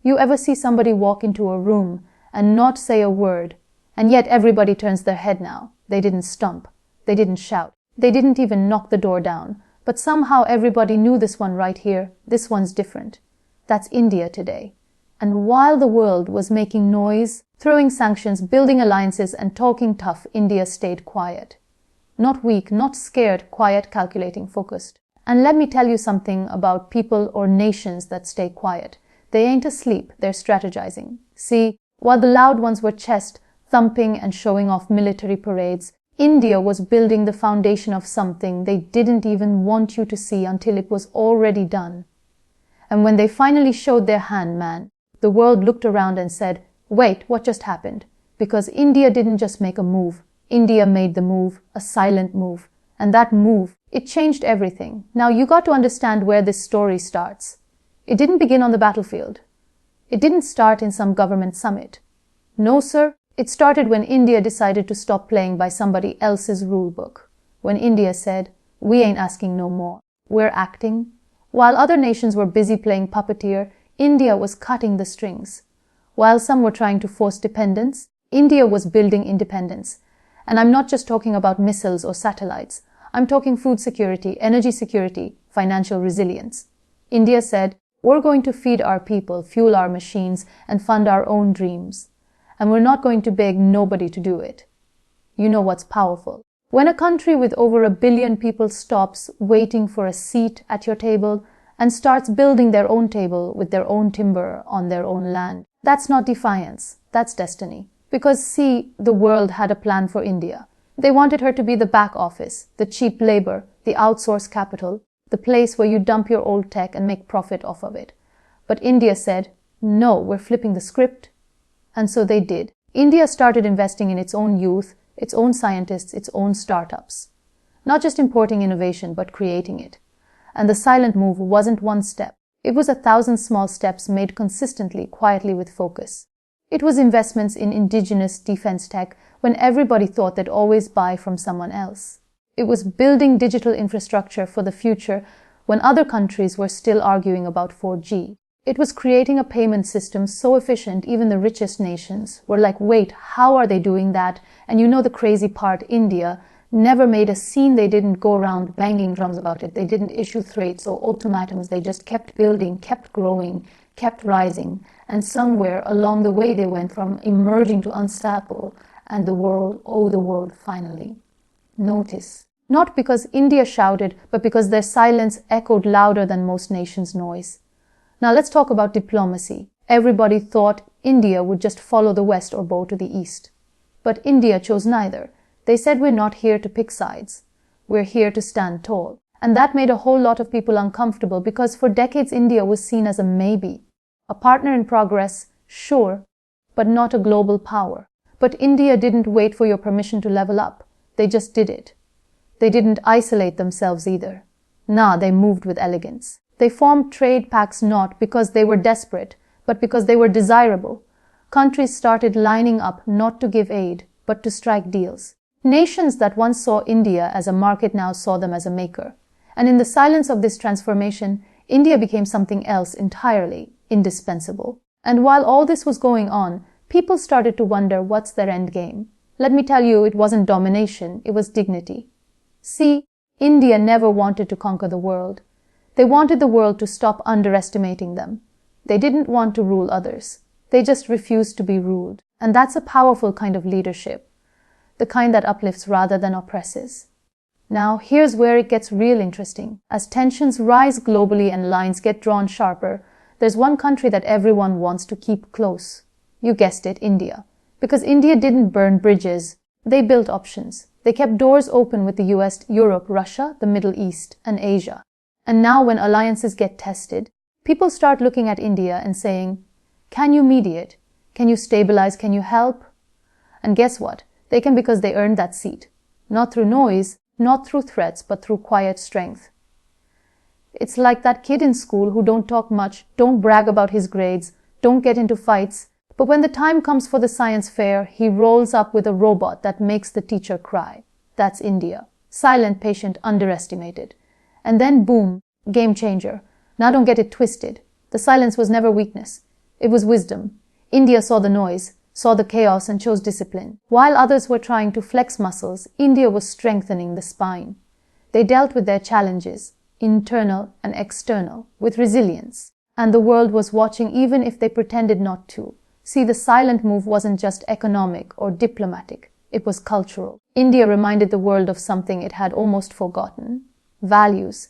You ever see somebody walk into a room and not say a word, and yet everybody turns their head now? They didn't stomp. They didn't shout. They didn't even knock the door down. But somehow everybody knew this one right here. This one's different. That's India today. And while the world was making noise, throwing sanctions, building alliances, and talking tough, India stayed quiet. Not weak, not scared, quiet, calculating, focused. And let me tell you something about people or nations that stay quiet. They ain't asleep, they're strategizing. See, while the loud ones were chest thumping and showing off military parades, India was building the foundation of something they didn't even want you to see until it was already done. And when they finally showed their hand, man, the world looked around and said, wait, what just happened? Because India didn't just make a move. India made the move, a silent move. And that move, it changed everything. Now you got to understand where this story starts. It didn't begin on the battlefield. It didn't start in some government summit. No, sir. It started when India decided to stop playing by somebody else's rule book. When India said, we ain't asking no more. We're acting. While other nations were busy playing puppeteer, India was cutting the strings. While some were trying to force dependence, India was building independence. And I'm not just talking about missiles or satellites. I'm talking food security, energy security, financial resilience. India said, we're going to feed our people, fuel our machines, and fund our own dreams. And we're not going to beg nobody to do it. You know what's powerful? When a country with over 1 billion people stops waiting for a seat at your table and starts building their own table with their own timber on their own land, that's not defiance, that's destiny. Because see, the world had a plan for India. They wanted her to be the back office, the cheap labor, the outsourced capital, the place where you dump your old tech and make profit off of it. But India said, no, we're flipping the script. And so they did. India started investing in its own youth, its own scientists, its own startups. Not just importing innovation, but creating it. And the silent move wasn't one step. It was 1,000 small steps made consistently, quietly with focus. It was investments in indigenous defense tech when everybody thought they'd always buy from someone else. It was building digital infrastructure for the future when other countries were still arguing about 4G. It was creating a payment system so efficient even the richest nations were like, wait, how are they doing that? And you know the crazy part, India never made a scene. They didn't go around banging drums about it. They didn't issue threats or ultimatums. They just kept building, kept growing, kept rising. And somewhere along the way they went from emerging to unstoppable. And the world finally noticed. Not because India shouted, but because their silence echoed louder than most nations' noise. Now let's talk about diplomacy. Everybody thought India would just follow the West or bow to the East. But India chose neither. They said, we're not here to pick sides. We're here to stand tall. And that made a whole lot of people uncomfortable because for decades India was seen as a maybe. A partner in progress, sure, but not a global power. But India didn't wait for your permission to level up. They just did it. They didn't isolate themselves either. Nah, they moved with elegance. They formed trade pacts not because they were desperate, but because they were desirable. Countries started lining up not to give aid, but to strike deals. Nations that once saw India as a market now saw them as a maker. And in the silence of this transformation, India became something else entirely, indispensable. And while all this was going on, people started to wonder what's their end game. Let me tell you, it wasn't domination, it was dignity. See, India never wanted to conquer the world. They wanted the world to stop underestimating them. They didn't want to rule others. They just refused to be ruled. And that's a powerful kind of leadership. The kind that uplifts rather than oppresses. Now, here's where it gets real interesting. As tensions rise globally and lines get drawn sharper, there's one country that everyone wants to keep close. You guessed it, India. Because India didn't burn bridges. They built options. They kept doors open with the US, Europe, Russia, the Middle East, and Asia. And now when alliances get tested, people start looking at India and saying, can you mediate? Can you stabilize? Can you help? And guess what? They can because they earned that seat. Not through noise, not through threats, but through quiet strength. It's like that kid in school who don't talk much, don't brag about his grades, don't get into fights, but when the time comes for the science fair, he rolls up with a robot that makes the teacher cry. That's India. Silent, patient, underestimated. And then boom, game changer. Now don't get it twisted. The silence was never weakness. It was wisdom. India saw the noise, saw the chaos, and chose discipline. While others were trying to flex muscles, India was strengthening the spine. They dealt with their challenges, internal and external, with resilience. And the world was watching even if they pretended not to. See, the silent move wasn't just economic or diplomatic. It was cultural. India reminded the world of something it had almost forgotten. Values.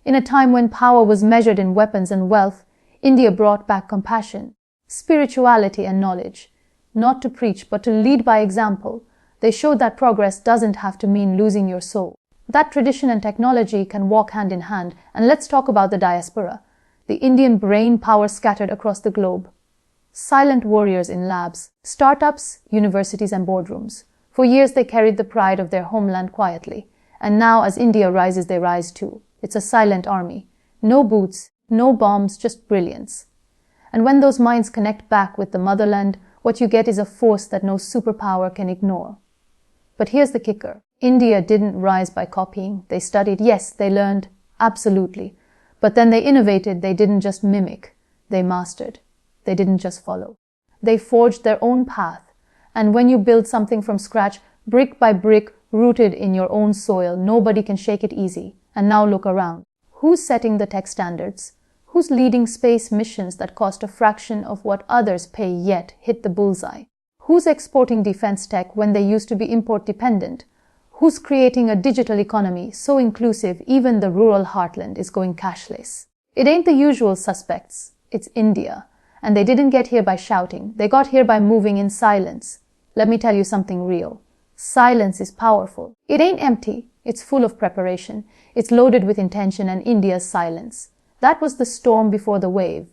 In a time when power was measured in weapons and wealth, India brought back compassion, spirituality and knowledge. Not to preach, but to lead by example. They showed that progress doesn't have to mean losing your soul. That tradition and technology can walk hand in hand. And let's talk about the diaspora. The Indian brain power scattered across the globe. Silent warriors in labs, startups, universities and boardrooms. For years they carried the pride of their homeland quietly. And now as India rises, they rise too. It's a silent army. No boots, no bombs, just brilliance. And when those minds connect back with the motherland, what you get is a force that no superpower can ignore. But here's the kicker. India didn't rise by copying. They studied, yes, they learned, absolutely. But then they innovated. They didn't just mimic. They mastered. They didn't just follow. They forged their own path. And when you build something from scratch, brick by brick, rooted in your own soil, nobody can shake it easy. And now look around. Who's setting the tech standards? Who's leading space missions that cost a fraction of what others pay yet hit the bullseye? Who's exporting defense tech when they used to be import dependent? Who's creating a digital economy so inclusive even the rural heartland is going cashless? It ain't the usual suspects. It's India. And they didn't get here by shouting. They got here by moving in silence. Let me tell you something real. Silence is powerful. It ain't empty. It's full of preparation. It's loaded with intention and India's silence. That was the storm before the wave.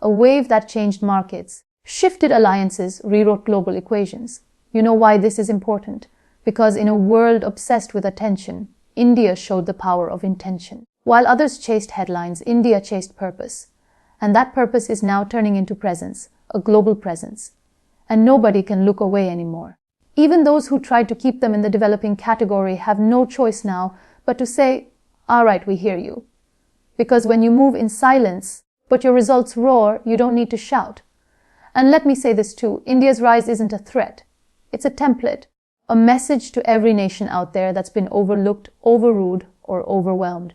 A wave that changed markets, shifted alliances, rewrote global equations. You know why this is important? Because in a world obsessed with attention, India showed the power of intention. While others chased headlines, India chased purpose. And that purpose is now turning into presence, a global presence. And nobody can look away anymore. Even those who tried to keep them in the developing category have no choice now but to say, all right, we hear you. Because when you move in silence, but your results roar, you don't need to shout. And let me say this too, India's rise isn't a threat. It's a template, a message to every nation out there that's been overlooked, overruled, or overwhelmed.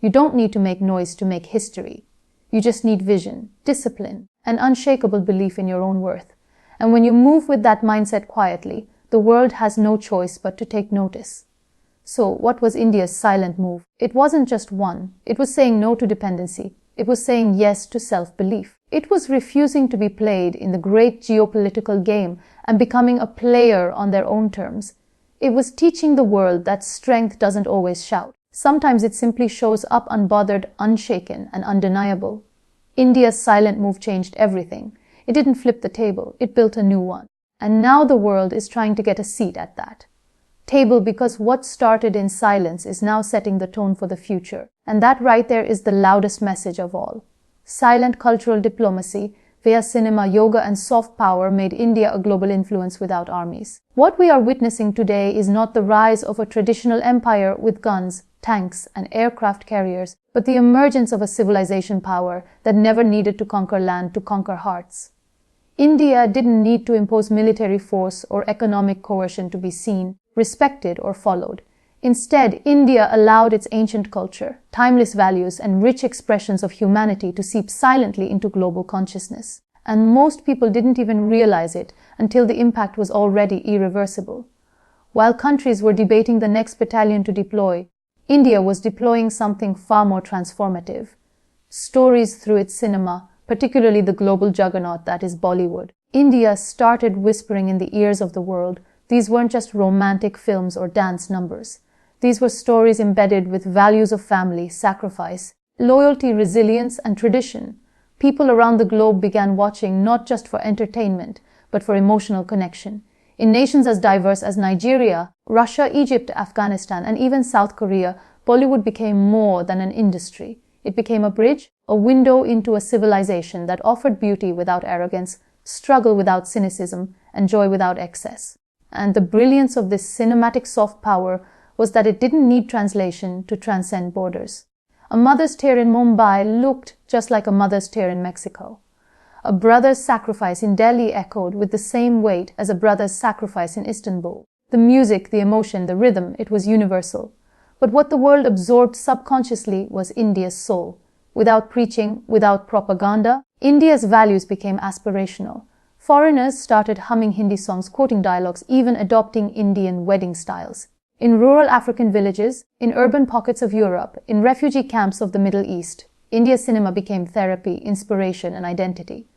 You don't need to make noise to make history. You just need vision, discipline, and unshakable belief in your own worth. And when you move with that mindset quietly, the world has no choice but to take notice. So, what was India's silent move? It wasn't just one. It was saying no to dependency. It was saying yes to self-belief. It was refusing to be played in the great geopolitical game and becoming a player on their own terms. It was teaching the world that strength doesn't always shout. Sometimes it simply shows up unbothered, unshaken, and undeniable. India's silent move changed everything. It didn't flip the table. It built a new one. And now the world is trying to get a seat at that table because what started in silence is now setting the tone for the future. And that right there is the loudest message of all. Silent cultural diplomacy via cinema, yoga and soft power made India a global influence without armies. What we are witnessing today is not the rise of a traditional empire with guns, tanks and aircraft carriers, but the emergence of a civilization power that never needed to conquer land to conquer hearts. India didn't need to impose military force or economic coercion to be seen, respected or followed. Instead, India allowed its ancient culture, timeless values and rich expressions of humanity to seep silently into global consciousness. And most people didn't even realize it until the impact was already irreversible. While countries were debating the next battalion to deploy, India was deploying something far more transformative. Stories through its cinema, particularly the global juggernaut that is Bollywood. India started whispering in the ears of the world. These weren't just romantic films or dance numbers. These were stories embedded with values of family, sacrifice, loyalty, resilience, and tradition. People around the globe began watching not just for entertainment, but for emotional connection. In nations as diverse as Nigeria, Russia, Egypt, Afghanistan, and even South Korea, Bollywood became more than an industry. It became a bridge, a window into a civilization that offered beauty without arrogance, struggle without cynicism, and joy without excess. And the brilliance of this cinematic soft power was that it didn't need translation to transcend borders. A Mother's Tear in Mumbai looked just like a Mother's Tear in Mexico. A brother's sacrifice in Delhi echoed with the same weight as a brother's sacrifice in Istanbul. The music, the emotion, the rhythm, it was universal. But what the world absorbed subconsciously was India's soul. Without preaching, without propaganda, India's values became aspirational. Foreigners started humming Hindi songs, quoting dialogues, even adopting Indian wedding styles. In rural African villages, in urban pockets of Europe, in refugee camps of the Middle East, India's cinema became therapy, inspiration, and identity.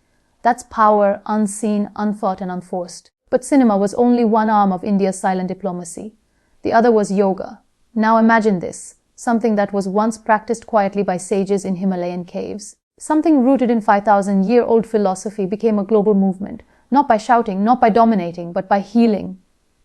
That's power, unseen, unthought, and unforced. But cinema was only one arm of India's silent diplomacy. The other was yoga. Now imagine this, something that was once practiced quietly by sages in Himalayan caves. Something rooted in 5,000-year-old philosophy became a global movement, not by shouting, not by dominating, but by healing.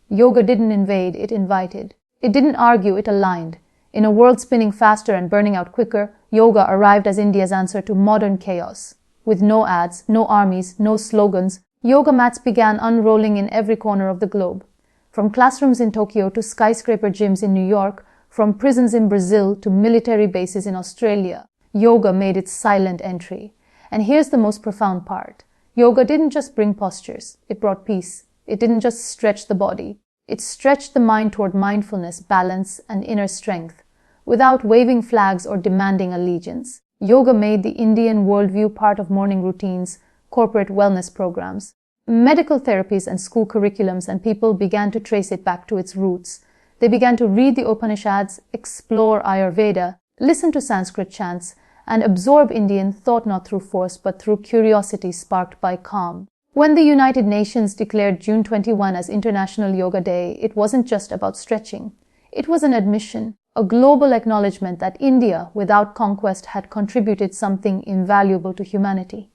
Yoga didn't invade, it invited. It didn't argue, it aligned. In a world spinning faster and burning out quicker, yoga arrived as India's answer to modern chaos. With no ads, no armies, no slogans, yoga mats began unrolling in every corner of the globe. From classrooms in Tokyo to skyscraper gyms in New York, from prisons in Brazil to military bases in Australia, yoga made its silent entry. And here's the most profound part. Yoga didn't just bring postures, it brought peace. It didn't just stretch the body. It stretched the mind toward mindfulness, balance, and inner strength. Without waving flags or demanding allegiance, yoga made the Indian worldview part of morning routines, corporate wellness programs, medical therapies, and school curriculums, and people began to trace it back to its roots. They began to read the Upanishads, explore Ayurveda, listen to Sanskrit chants, and absorb Indian thought not through force but through curiosity sparked by calm. When the United Nations declared June 21 as International Yoga Day, it wasn't just about stretching. It was an admission, a global acknowledgement that India, without conquest, had contributed something invaluable to humanity.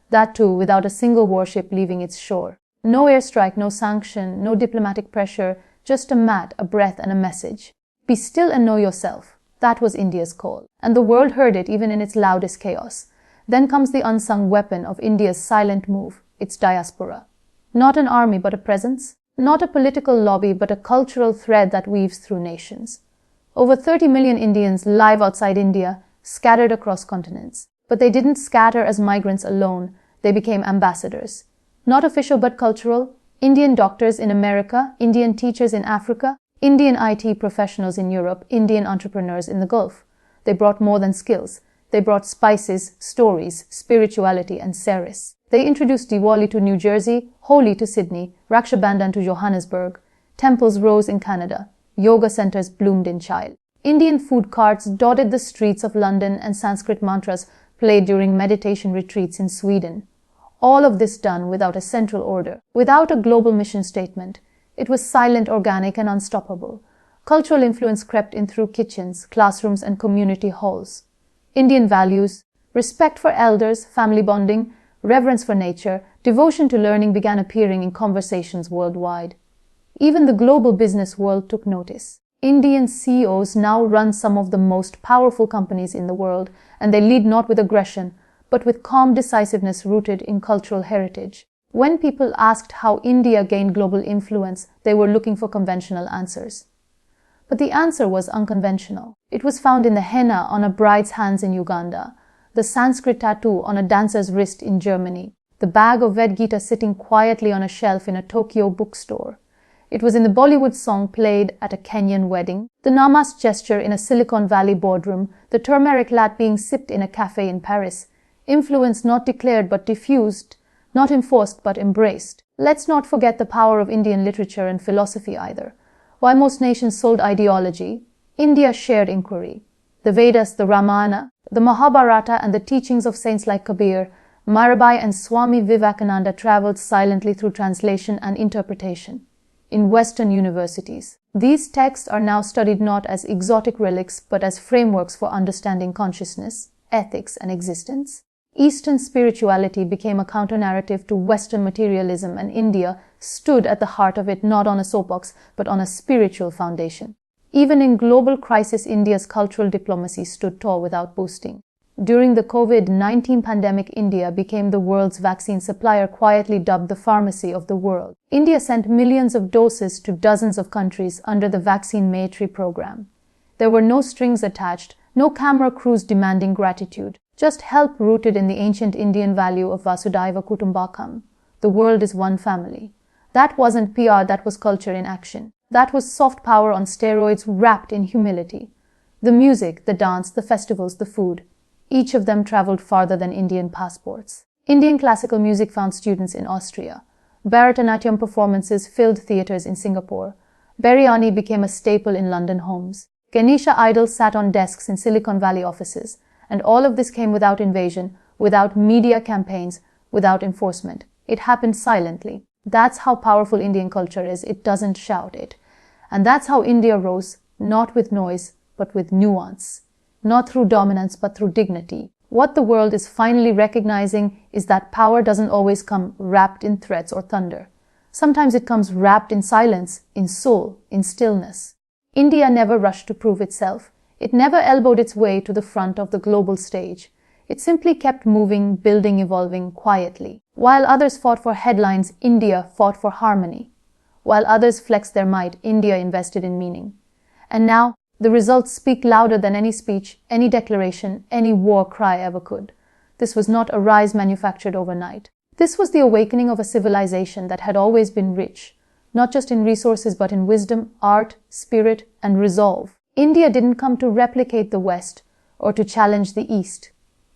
That too, without a single warship leaving its shore. No airstrike, no sanction, no diplomatic pressure, just a mat, a breath, and a message. Be still and know yourself. That was India's call, and the world heard it even in its loudest chaos. Then comes the unsung weapon of India's silent move, its diaspora. Not an army, but a presence. Not a political lobby, but a cultural thread that weaves through nations. Over 30 million Indians live outside India, scattered across continents. But they didn't scatter as migrants alone, they became ambassadors. Not official but cultural, Indian doctors in America, Indian teachers in Africa, Indian IT professionals in Europe, Indian entrepreneurs in the Gulf. They brought more than skills. They brought spices, stories, spirituality, and service. They introduced Diwali to New Jersey, Holi to Sydney, Raksha Bandhan to Johannesburg. Temples rose in Canada. Yoga centers bloomed in Chile. Indian food carts dotted the streets of London, and Sanskrit mantras played during meditation retreats in Sweden. All of this done without a central order, without a global mission statement. It was silent, organic, and unstoppable. Cultural influence crept in through kitchens, classrooms, and community halls. Indian values, respect for elders, family bonding, reverence for nature, devotion to learning began appearing in conversations worldwide. Even the global business world took notice. Indian CEOs now run some of the most powerful companies in the world, and they lead not with aggression, but with calm decisiveness rooted in cultural heritage. When people asked how India gained global influence, they were looking for conventional answers. But the answer was unconventional. It was found in the henna on a bride's hands in Uganda, the Sanskrit tattoo on a dancer's wrist in Germany, the bag of Ved Gita sitting quietly on a shelf in a Tokyo bookstore. It was in the Bollywood song played at a Kenyan wedding, the namas gesture in a Silicon Valley boardroom, the turmeric latte being sipped in a cafe in Paris. Influence not declared but diffused, not enforced but embraced. Let's not forget the power of Indian literature and philosophy either. While most nations sold ideology, India shared inquiry. The Vedas, the Ramayana, the Mahabharata, and the teachings of saints like Kabir, Mirabai, and Swami Vivekananda traveled silently through translation and interpretation. In Western universities, these texts are now studied not as exotic relics but as frameworks for understanding consciousness, ethics, and existence. Eastern spirituality became a counter-narrative to Western materialism, and India stood at the heart of it, not on a soapbox, but on a spiritual foundation. Even in global crisis, India's cultural diplomacy stood tall without boasting. During the COVID-19 pandemic, India became the world's vaccine supplier, quietly dubbed the pharmacy of the world. India sent millions of doses to dozens of countries under the Vaccine Maitri program. There were no strings attached, no camera crews demanding gratitude, Just help rooted in the ancient Indian value of Vasudhaiva Kutumbakam. The world is one family. That wasn't PR, that was culture in action. That was soft power on steroids wrapped in humility. The music, the dance, the festivals, the food, each of them traveled farther than Indian passports. Indian classical music found students in Austria. Bharatanatyam performances filled theatres in Singapore. Biryani became a staple in London homes. Ganesha idols sat on desks in Silicon Valley offices. And all of this came without invasion, without media campaigns, without enforcement. It happened silently. That's how powerful Indian culture is. It doesn't shout it. And that's how India rose, not with noise, but with nuance. Not through dominance, but through dignity. What the world is finally recognizing is that power doesn't always come wrapped in threats or thunder. Sometimes it comes wrapped in silence, in soul, in stillness. India never rushed to prove itself. It never elbowed its way to the front of the global stage. It simply kept moving, building, evolving quietly. While others fought for headlines, India fought for harmony. While others flexed their might, India invested in meaning. And now, the results speak louder than any speech, any declaration, any war cry ever could. This was not a rise manufactured overnight. This was the awakening of a civilization that had always been rich, not just in resources but in wisdom, art, spirit, and resolve. India didn't come to replicate the West or to challenge the East.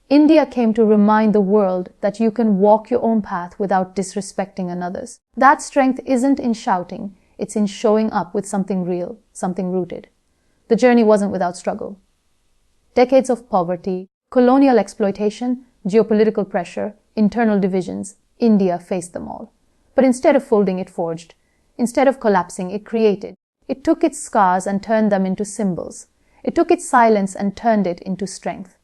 India came to remind the world that you can walk your own path without disrespecting another's. That strength isn't in shouting, it's in showing up with something real, something rooted. The journey wasn't without struggle. Decades of poverty, colonial exploitation, geopolitical pressure, internal divisions, India faced them all. But instead of folding, it forged. Instead of collapsing, it created. It took its scars and turned them into symbols. It took its silence and turned it into strength.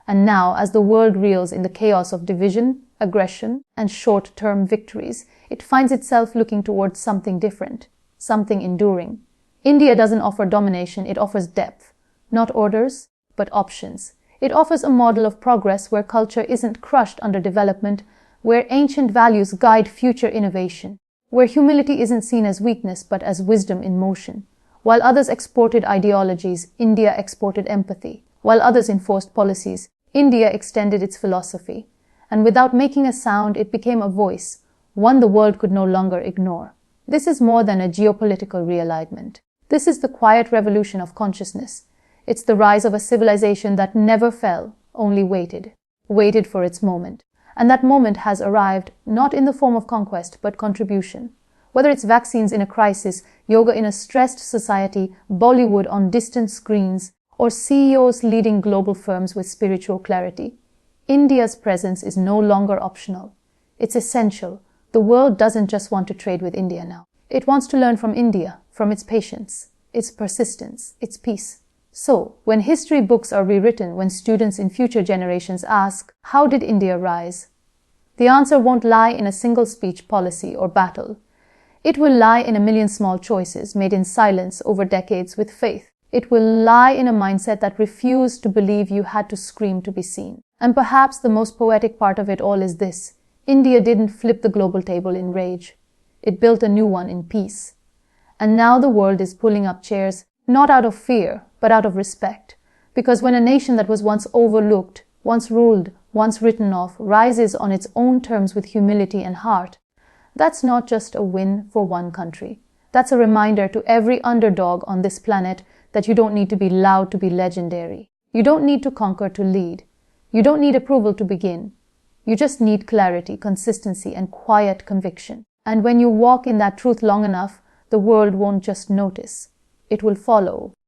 And now, as the world reels in the chaos of division, aggression, and short-term victories, it finds itself looking towards something different, something enduring. India doesn't offer domination, it offers depth. Not orders, but options. It offers a model of progress where culture isn't crushed under development, where ancient values guide future innovation, where humility isn't seen as weakness but as wisdom in motion. While others exported ideologies, India exported empathy. While others enforced policies, India extended its philosophy. And without making a sound, it became a voice, one the world could no longer ignore. This is more than a geopolitical realignment. This is the quiet revolution of consciousness. It's the rise of a civilization that never fell, only waited for its moment. And that moment has arrived, not in the form of conquest, but contribution. Whether it's vaccines in a crisis, yoga in a stressed society, Bollywood on distant screens, or CEOs leading global firms with spiritual clarity, India's presence is no longer optional. It's essential. The world doesn't just want to trade with India now. It wants to learn from India, from its patience, its persistence, its peace. So, when history books are rewritten, when students in future generations ask, how did India rise? The answer won't lie in a single speech, policy, or battle. It will lie in a million small choices made in silence over decades with faith. It will lie in a mindset that refused to believe you had to scream to be seen. And perhaps the most poetic part of it all is this: India didn't flip the global table in rage. It built a new one in peace. And now the world is pulling up chairs, not out of fear, but out of respect. Because when a nation that was once overlooked, once ruled, once written off, rises on its own terms with humility and heart, that's not just a win for one country. That's a reminder to every underdog on this planet that you don't need to be loud to be legendary. You don't need to conquer to lead. You don't need approval to begin. You just need clarity, consistency, and quiet conviction. And when you walk in that truth long enough, the world won't just notice. It will follow.